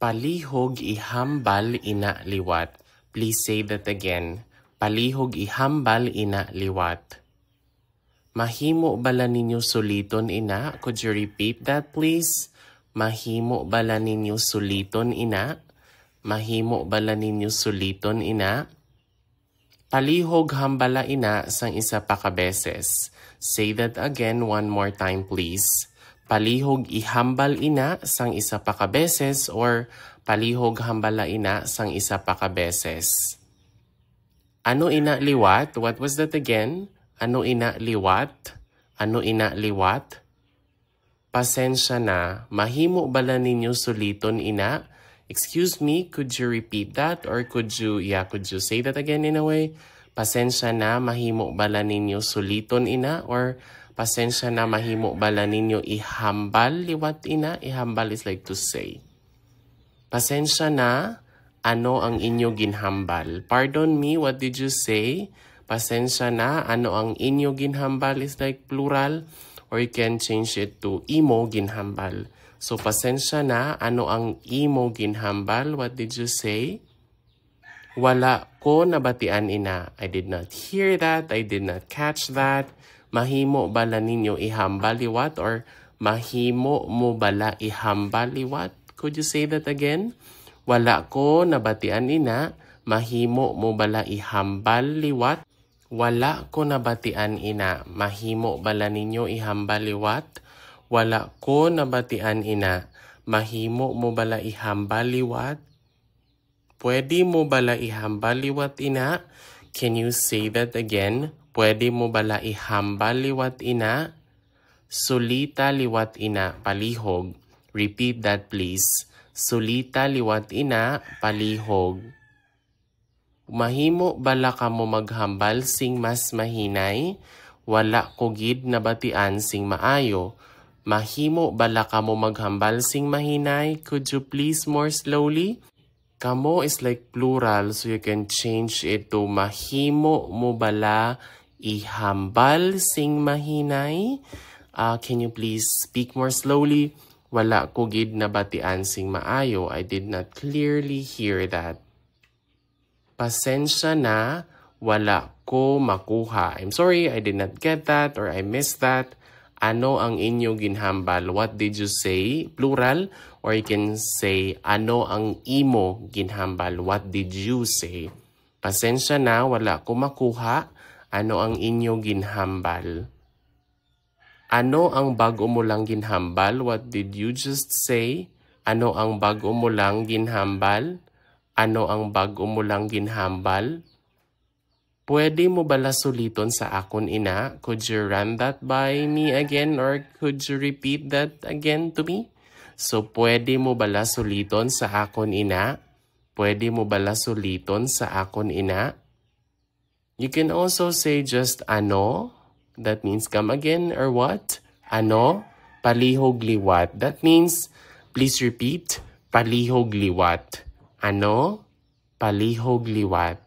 Palihog ihambal ina liwat. Please say that again. Palihog ihambal ina liwat. Mahimo bala ninyo suliton ina? Could you repeat that please? Mahimo bala ninyo suliton ina? Mahimo bala ninyo suliton ina? Palihog hambala ina sang isa pa ka beses. Say that again one more time please. Palihog ihambal ina sang isa pa ka beses or palihog hambala ina sang isa pa ka beses. Ano ina liwat? What was that again? Ano ina liwat? Ano ina liwat? Pasensya na, mahimo bala ninyo suliton ina? Excuse me, could you repeat that? Or could you say that again in a way? Pasensya na, mahimo bala ninyo suliton ina? Or pasensya na, mahimo bala ninyo ihambal liwat ina? Ihambal is like to say. Pasensya na, ano ang inyo ginhambal? Pardon me, what did you say? Pasensya na, ano ang inyo ginhambal is like plural. Or you can change it to imo ginhambal. So, pasensya na, ano ang imo ginhambal? What did you say? Wala ko nabatian ina. I did not hear that. I did not catch that. Mahimo bala ninyo ihambal liwat or mahimo mo bala ihambal liwat? Could you say that again? Wala ko nabatian ina. Mahimo mo bala ihambal liwat? Wala ko nabatian ina. Mahimo bala ninyo ihambal liwat? Wala ko nabatian ina. Mahimo mo bala ihambal liwat? Pwede mo bala ihambal liwat ina? Can you say that again? Pwede mo bala ihambal liwat ina? Sulita liwat ina, palihog. Repeat that please. Sulita liwat ina, palihog. Mahimo bala ka mo maghambal sing mas mahinay? Wala ko gid nabatian sing maayo. Mahimo bala ka mo maghambal sing mahinay? Could you please more slowly? Kamo is like plural so you can change it to mahimo mo bala ihambal sing mahinay? Can you please speak more slowly? Wala ko gid nabatian sing maayo. I did not clearly hear that. Pasensya na, wala ko makuha. I'm sorry, I did not get that or I missed that. Ano ang inyo ginhambal? What did you say? Plural. Or you can say, ano ang imo ginhambal? What did you say? Pasensya na, wala ko makuha. Ano ang inyo ginhambal? Ano ang bago mo lang ginhambal? What did you just say? Ano ang bago mo lang ginhambal? Ano ang bago mo lang ginhambal? Pwede mo bala suliton sa akon ina? Could you run that by me again or could you repeat that again to me? So, pwede mo bala suliton sa akon ina? Pwede mo bala suliton sa akon ina? You can also say just ano. That means come again or what? Ano? Palihog liwat. That means, please repeat, palihog liwat. Ano? Palihog liwat.